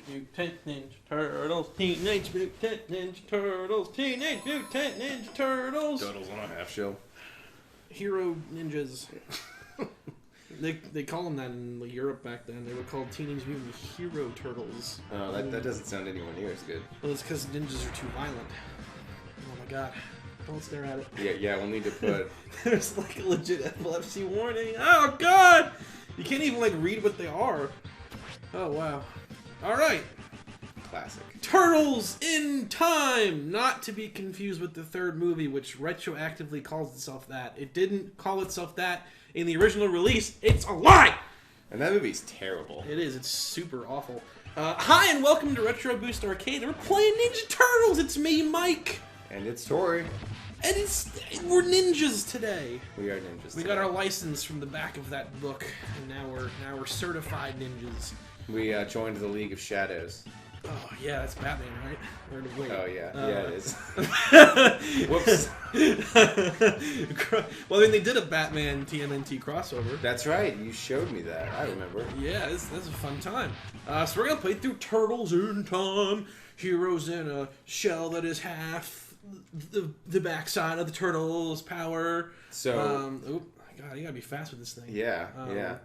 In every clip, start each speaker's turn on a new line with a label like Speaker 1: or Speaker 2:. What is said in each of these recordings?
Speaker 1: Mutant Ninja Turtles, Teenage Mutant Ninja Turtles, Teenage Mutant Ninja Turtles.
Speaker 2: Turtles on a half shell.
Speaker 1: Hero Ninjas. They call them that in Europe back then. They were called Teenage Mutant Hero Turtles.
Speaker 2: Oh, that doesn't sound anywhere near as good.
Speaker 1: Well, it's because ninjas are too violent. Oh my god. Don't stare at it.
Speaker 2: Yeah, we'll need to put...
Speaker 1: There's like a legit epilepsy warning. Oh god! You can't even like read what they are. Oh wow. Alright.
Speaker 2: Classic.
Speaker 1: Turtles in Time! Not to be confused with the third movie, which retroactively calls itself that. It didn't call itself that in the original release. It's a lie!
Speaker 2: And that movie's terrible.
Speaker 1: It is. It's super awful. Hi and welcome to Retro Boost Arcade. We're playing Ninja Turtles. It's me, Mike.
Speaker 2: And it's Tori.
Speaker 1: And we're ninjas today.
Speaker 2: We are ninjas.
Speaker 1: We got our license from the back of that book, and now we're certified ninjas.
Speaker 2: We joined the League of Shadows.
Speaker 1: Oh yeah, that's Batman, right? Wait.
Speaker 2: Oh yeah, it is.
Speaker 1: Whoops. Well, I mean, they did a Batman TMNT crossover.
Speaker 2: That's right. You showed me that. I remember.
Speaker 1: Yeah, that's a fun time. So we're gonna play through Turtles in Time. Heroes in a shell that is half the backside of the turtle's power.
Speaker 2: So,
Speaker 1: oh god, you gotta be fast with this thing.
Speaker 2: Yeah.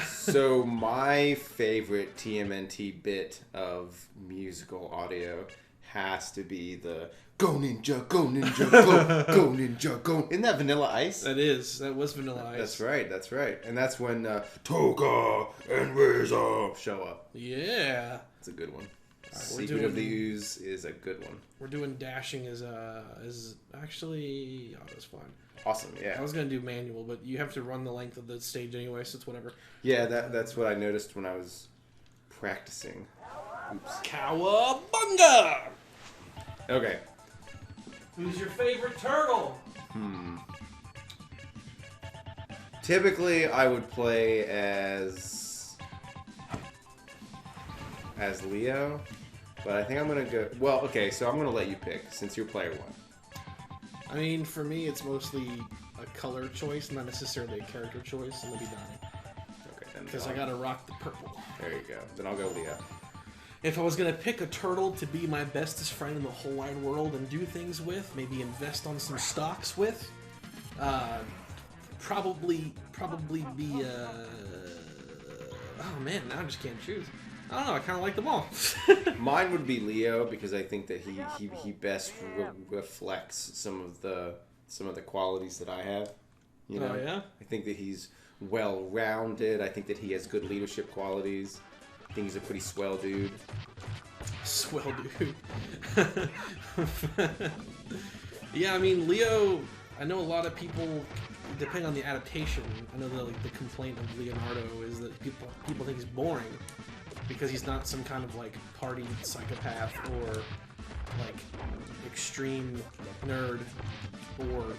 Speaker 2: So my favorite TMNT bit of musical audio has to be the "Go Ninja, Go Ninja, Go Ninja, Go." Isn't that Vanilla Ice?
Speaker 1: That is. That was Vanilla Ice.
Speaker 2: That's right. And that's when Toga and Razor show up.
Speaker 1: Yeah.
Speaker 2: It's a good one.
Speaker 1: Right,
Speaker 2: Secret of the Ooze is a good one.
Speaker 1: We're doing dashing as actually... Oh, that's fine.
Speaker 2: Awesome, yeah.
Speaker 1: I was going to do manual, but you have to run the length of the stage anyway, so it's whatever.
Speaker 2: Yeah, that's what I noticed when I was practicing. Oops.
Speaker 1: Cowabunga!
Speaker 2: Okay.
Speaker 1: Who's your favorite turtle?
Speaker 2: Typically, I would play as Leo, but I think I'm going to go... Well, okay, so I'm going to let you pick, since you're player one.
Speaker 1: I mean, for me, it's mostly a color choice, not necessarily a character choice, and it'll be Donnie.
Speaker 2: Okay, then.
Speaker 1: Because I gotta rock the purple.
Speaker 2: There you go. Then I'll go Leo.
Speaker 1: If I was gonna pick a turtle to be my bestest friend in the whole wide world and do things with, maybe invest on some stocks with, probably be, oh man, now I just can't choose. I don't know, I kind of like them all.
Speaker 2: Mine would be Leo because I think that he best reflects some of the qualities that I have. You know?
Speaker 1: Oh yeah?
Speaker 2: I think that he's well-rounded. I think that he has good leadership qualities. I think he's a pretty swell dude.
Speaker 1: Swell dude. Yeah, I mean, Leo, I know a lot of people, depending on the adaptation, I know the complaint of Leonardo is that people think he's boring. Because he's not some kind of, like, party psychopath or, like, extreme nerd or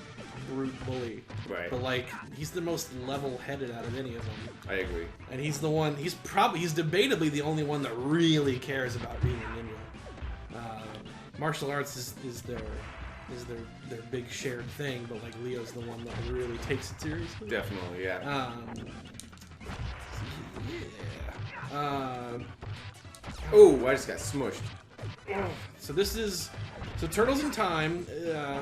Speaker 1: brute bully.
Speaker 2: Right.
Speaker 1: But, like, he's the most level-headed out of any of them.
Speaker 2: I agree.
Speaker 1: And he's the one, he's debatably the only one that really cares about being a ninja. Martial arts is their big shared thing, but, like, Leo's the one that really takes it seriously.
Speaker 2: Definitely, yeah. Oh, I just got smushed.
Speaker 1: So Turtles in Time,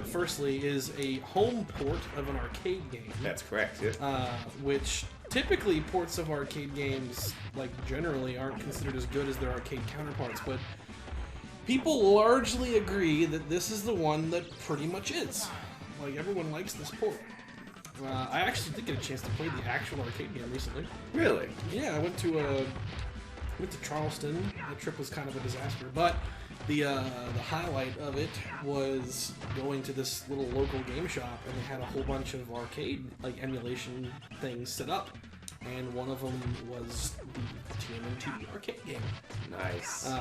Speaker 1: firstly, is a home port of an arcade game.
Speaker 2: That's correct, yeah.
Speaker 1: Which typically ports of arcade games, like generally, aren't considered as good as their arcade counterparts, but people largely agree that this is the one that pretty much is. Like, everyone likes this port. I actually did get a chance to play the actual arcade game recently.
Speaker 2: Really?
Speaker 1: Yeah, I went to Charleston. The trip was kind of a disaster, but the highlight of it was going to this little local game shop, and they had a whole bunch of arcade emulation things set up, and one of them was the TMNT arcade game.
Speaker 2: Nice.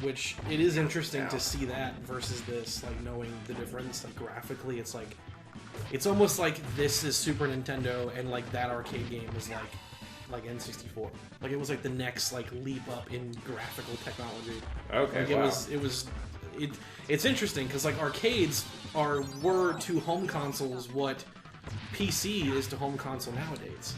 Speaker 1: Which it is interesting to see that versus this, like knowing the difference. Like graphically, it's almost like this is Super Nintendo, and like that arcade game is like N64. Like it was like the next like leap up in graphical technology.
Speaker 2: Okay.
Speaker 1: Like, it's interesting because like arcades were to home consoles what PC is to home console nowadays.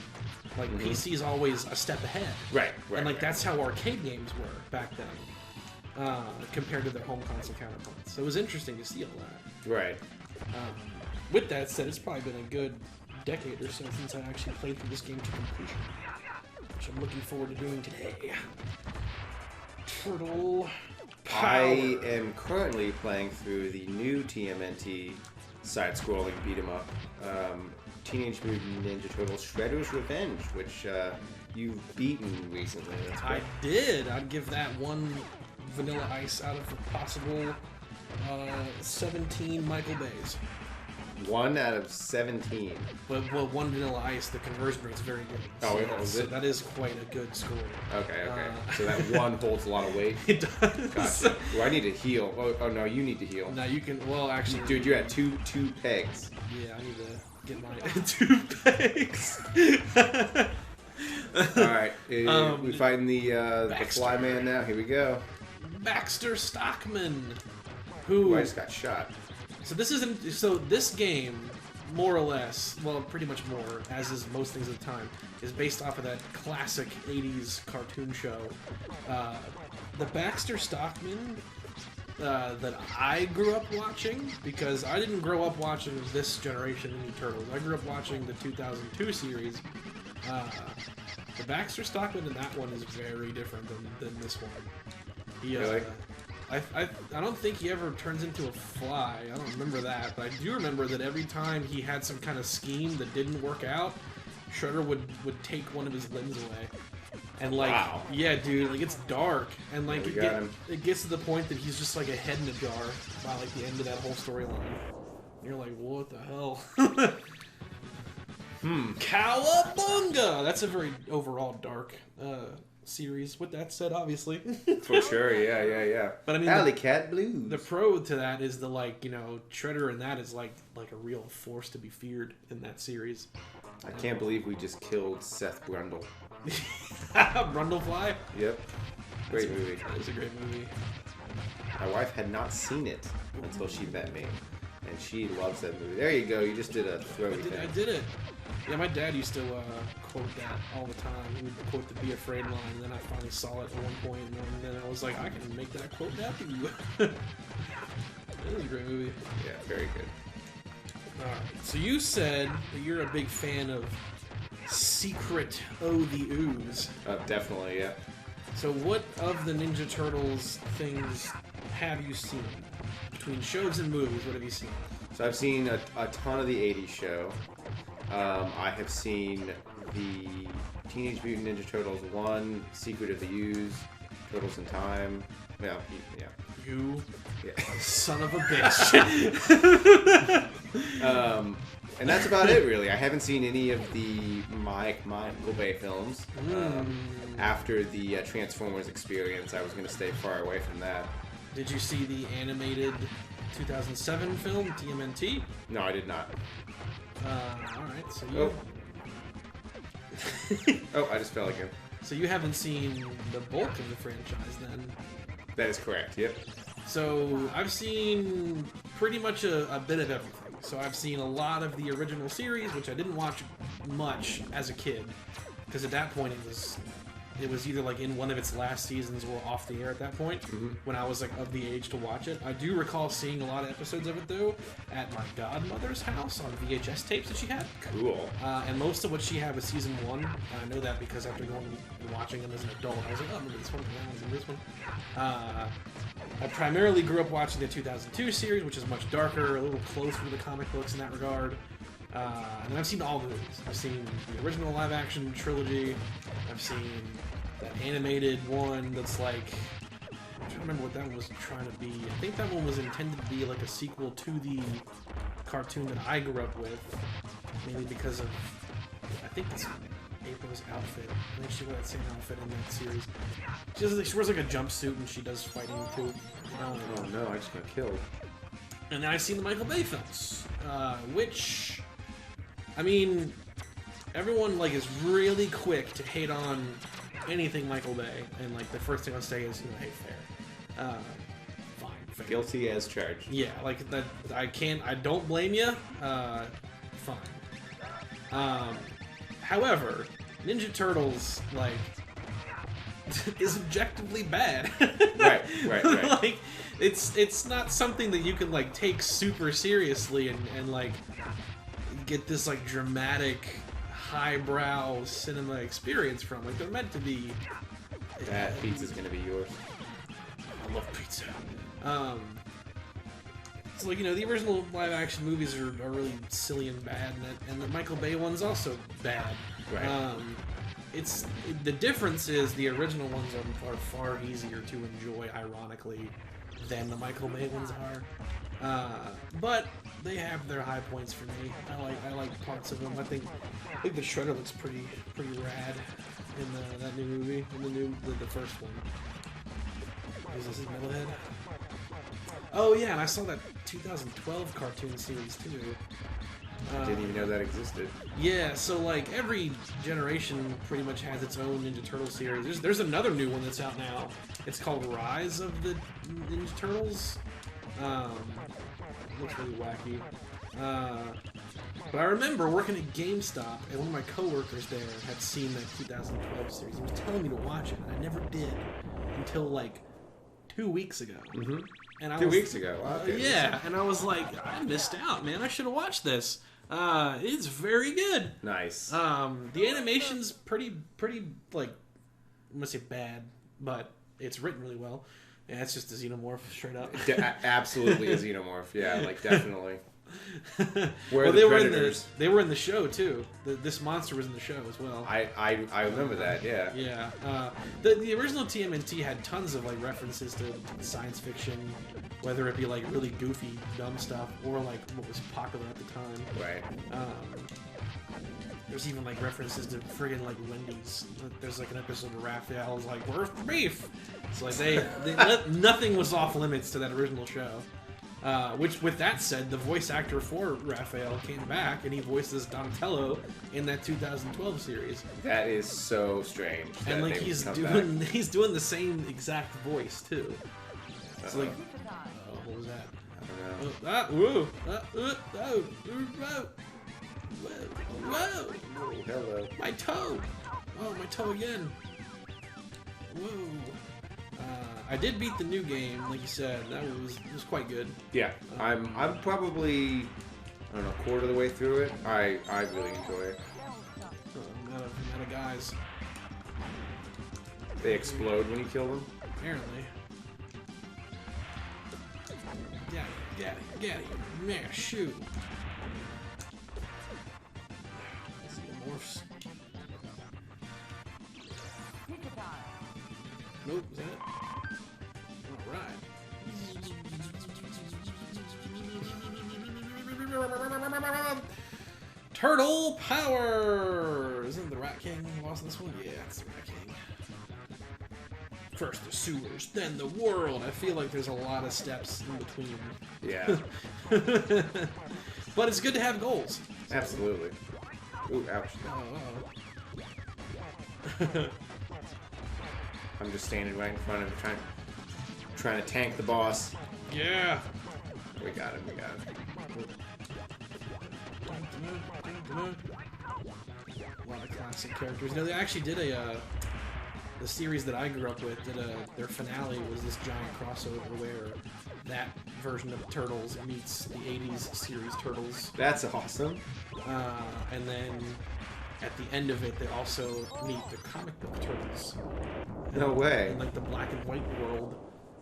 Speaker 1: Like PC is always a step ahead.
Speaker 2: Right.
Speaker 1: And like that's how arcade games were back then, compared to their home console counterparts. So it was interesting to see all that.
Speaker 2: Right.
Speaker 1: With that said, it's probably been a good decade or so since I actually played through this game to completion, which I'm looking forward to doing today. Turtle Power.
Speaker 2: I am currently playing through the new TMNT side-scrolling beat-em-up, Teenage Mutant Ninja Turtles Shredder's Revenge, which you've beaten recently. That's
Speaker 1: I did. I'd give that one Vanilla Ice out of a possible 17 Michael Bays.
Speaker 2: 1 out of 17.
Speaker 1: But one Vanilla Ice, the conversion rate's very good.
Speaker 2: Oh,
Speaker 1: So that is quite a good score.
Speaker 2: Okay. So that 1 holds a lot of weight?
Speaker 1: It does.
Speaker 2: Gotcha. Well, I need to heal. Oh, no, you need to heal.
Speaker 1: No, you can, well, actually...
Speaker 2: Dude, you're at two pegs.
Speaker 1: Yeah, I need to get my 2 pegs.
Speaker 2: Alright, we fighting the fly man now. Here we go.
Speaker 1: Baxter Stockman,
Speaker 2: Ooh, I just got shot.
Speaker 1: So this game, more or less, well, pretty much more, as is most things at the time, is based off of that classic 80s cartoon show. The Baxter Stockman that I grew up watching, because I didn't grow up watching this generation of Ninja Turtles. I grew up watching the 2002 series. The Baxter Stockman in that one is very different than this one.
Speaker 2: Really?
Speaker 1: I don't think he ever turns into a fly. I don't remember that, but I do remember that every time he had some kind of scheme that didn't work out, Shredder would take one of his limbs away. And like,
Speaker 2: wow.
Speaker 1: Yeah, dude, like it's dark, and like
Speaker 2: it
Speaker 1: gets to the point that he's just like a head in a jar by like the end of that whole storyline. You're like, what the hell? Cowabunga! That's a very overall dark series. With that said, obviously.
Speaker 2: For sure, yeah.
Speaker 1: But I mean,
Speaker 2: Alleycat Blues.
Speaker 1: The pro to that is the Shredder in that is like a real force to be feared in that series.
Speaker 2: I can't believe we just killed Seth Brundle.
Speaker 1: Brundlefly?
Speaker 2: Yep. Great movie.
Speaker 1: That is a great movie.
Speaker 2: My wife had not seen it until she met me, and she loves that movie. There you go. You just did a throwy thing.
Speaker 1: I did it. Yeah, my dad used to quote that all the time. He would quote the "Be Afraid" line, and then I finally saw it at one point, and then I was like, I can make that quote after you. It was a great movie.
Speaker 2: Yeah, very good.
Speaker 1: Alright, so you said that you're a big fan of Secret O the Ooze.
Speaker 2: Definitely, yeah.
Speaker 1: So what of the Ninja Turtles things have you seen? Between shows and movies, what have you seen?
Speaker 2: So I've seen a ton of the 80s show. I have seen the Teenage Mutant Ninja Turtles 1, Secret of the Ooze, Turtles in Time. Yeah.
Speaker 1: You
Speaker 2: Yeah.
Speaker 1: son of a bitch.
Speaker 2: And that's about it, really. I haven't seen any of the Michael Bay films. After the Transformers experience, I was going to stay far away from that.
Speaker 1: Did you see the animated 2007 film, TMNT?
Speaker 2: No, I did not.
Speaker 1: Alright, so you...
Speaker 2: Oh, I just fell again.
Speaker 1: So you haven't seen the bulk of the franchise, then?
Speaker 2: That is correct, yep.
Speaker 1: So I've seen pretty much a bit of everything. So I've seen a lot of the original series, which I didn't watch much as a kid, because at that point it was either like in one of its last seasons or off the air at that point, when I was like of the age to watch it. I do recall seeing a lot of episodes of it though at my godmother's house on VHS tapes that she had.
Speaker 2: Cool.
Speaker 1: And most of what she had was season 1. I know that because after going and watching them as an adult, I was like, oh, remember this one, remember this one. I primarily grew up watching the 2002 series, which is much darker, a little closer to the comic books in that regard. And I've seen all the movies. I've seen the original live-action trilogy. I've seen that animated one that's like... I'm trying to remember what that one was trying to be. I think that one was intended to be like a sequel to the cartoon that I grew up with. Mainly because of... I think it's April's outfit. I think she wore that same outfit in that series. She wears like a jumpsuit and she does fighting too.
Speaker 2: Oh no, I just got killed.
Speaker 1: And then I've seen the Michael Bay films, which, I mean, everyone like is really quick to hate on anything Michael Bay, and like the first thing I'll say is, hey, fair, fine, fair.
Speaker 2: Guilty as charged.
Speaker 1: Yeah, like that. I don't blame you. Fine. However, Ninja Turtles, like, is objectively bad.
Speaker 2: Right.
Speaker 1: Like, it's not something that you can, like, take super seriously and like, get this, like, dramatic, highbrow cinema experience from. Like, they're meant to be...
Speaker 2: That pizza's gonna be yours.
Speaker 1: I love pizza. So, like, you know, the original live-action movies are really silly and bad, and the Michael Bay one's also bad.
Speaker 2: Right.
Speaker 1: The difference is the original ones are far easier to enjoy, ironically, than the Michael Bay ones are. But they have their high points for me. I like parts of them. I think the Shredder looks pretty rad in that new movie, in the first one. Is this his Metalhead? Oh yeah, and I saw that 2012 cartoon series too.
Speaker 2: Didn't even know that existed.
Speaker 1: Yeah, so like every generation pretty much has its own Ninja Turtle series. There's another new one that's out now. It's called Rise of the Ninja Turtles. It looks really wacky. But I remember working at GameStop, and one of my coworkers there had seen that 2012 series. He was telling me to watch it, and I never did until like 2 weeks ago.
Speaker 2: Mm-hmm.
Speaker 1: And
Speaker 2: 2 weeks ago. Wow, okay.
Speaker 1: Yeah, and I was like, I missed out, man. I should have watched this. It's very good.
Speaker 2: Nice.
Speaker 1: The animation's pretty like, I'm gonna say bad, but it's written really well. And it's just a xenomorph straight up.
Speaker 2: Absolutely a xenomorph. Yeah, like definitely. Where
Speaker 1: well,
Speaker 2: the predators?
Speaker 1: They were in the show too. This monster was in the show as well.
Speaker 2: I remember that. Yeah.
Speaker 1: Yeah. The original TMNT had tons of like references to science fiction, whether it be like really goofy, dumb stuff, or like what was popular at the time.
Speaker 2: Right.
Speaker 1: There's even like references to friggin' like Wendy's. There's like an episode where Raphael's like, "Where's the beef?" So like nothing was off limits to that original show. Which, with that said, the voice actor for Raphael came back and he voices Donatello in that 2012 series.
Speaker 2: That is so strange.
Speaker 1: And like he's doing the same exact voice too. It's like, what was that?
Speaker 2: I don't know.
Speaker 1: Whoa!
Speaker 2: Oh, hello.
Speaker 1: My toe! Oh, my toe again. Whoa! I did beat the new game, like you said. That was quite good.
Speaker 2: Yeah, I'm probably, I don't know, a quarter of the way through it. I really enjoy it.
Speaker 1: I'm out of guys.
Speaker 2: They explode when you kill them?
Speaker 1: Apparently. Get it. Man, shoot. Xenomorphs. Nope, is that it? Alright. Turtle Power! Isn't the Rat King boss in this one? Yeah, it's the Rat King. First the sewers, then the world. I feel like there's a lot of steps in between.
Speaker 2: Yeah.
Speaker 1: But it's good to have goals.
Speaker 2: Absolutely. Ooh, ouch.
Speaker 1: Oh.
Speaker 2: I'm just standing right in front of him, trying to tank the boss.
Speaker 1: Yeah.
Speaker 2: We got him.
Speaker 1: A lot of classic characters. You know, they actually did the series that I grew up with, their finale was this giant crossover where that version of Turtles meets the 80s series Turtles.
Speaker 2: That's awesome.
Speaker 1: And then at the end of it, they also meet the comic book Turtles.
Speaker 2: No way.
Speaker 1: In like the black and white world.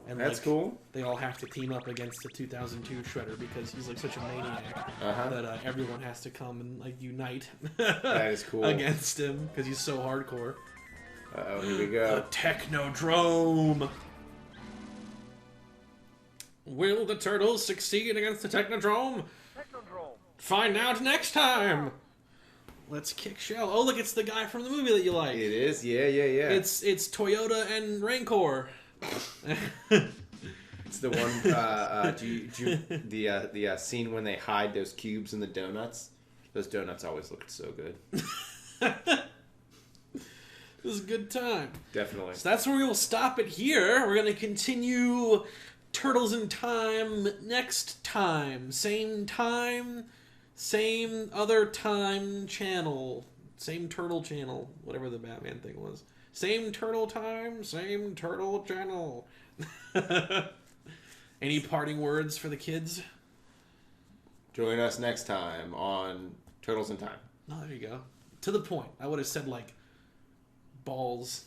Speaker 1: And
Speaker 2: that's
Speaker 1: like,
Speaker 2: cool.
Speaker 1: They all have to team up against the 2002 Shredder because he's like such a maniac that everyone has to come and like unite.
Speaker 2: That is cool.
Speaker 1: Against him because he's so hardcore.
Speaker 2: Uh-oh, here we go.
Speaker 1: The Technodrome. Will the Turtles succeed against the Technodrome? Find out next time. Let's kick shell. Oh, look, it's the guy from the movie that you like.
Speaker 2: It is? Yeah.
Speaker 1: It's Toyota and Rancor.
Speaker 2: It's the one, the scene when they hide those cubes in the donuts? Those donuts always looked so good.
Speaker 1: It was a good time.
Speaker 2: Definitely.
Speaker 1: So that's where we will stop it here. We're going to continue Turtles in Time next time. Same other time channel. Same turtle channel, whatever the Batman thing was. Same turtle time, same turtle channel. Any parting words for the kids?
Speaker 2: Join us next time on Turtles in Time.
Speaker 1: Oh, there you go. To the point. I would have said, like, balls.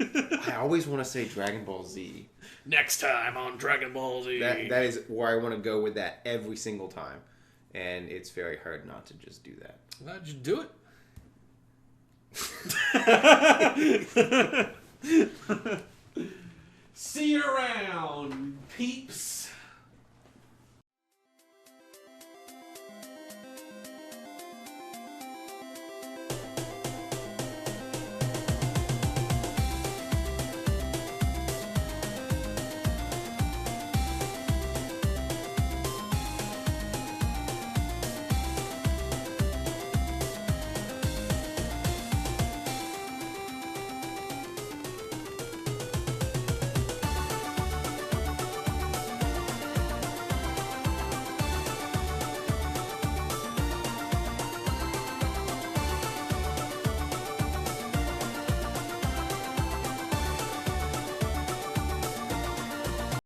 Speaker 2: I always want to say Dragon Ball Z.
Speaker 1: Next time on Dragon Ball Z.
Speaker 2: That is where I want to go with that every single time. And it's very hard not to just do that.
Speaker 1: How'd you do it? See you around, peeps.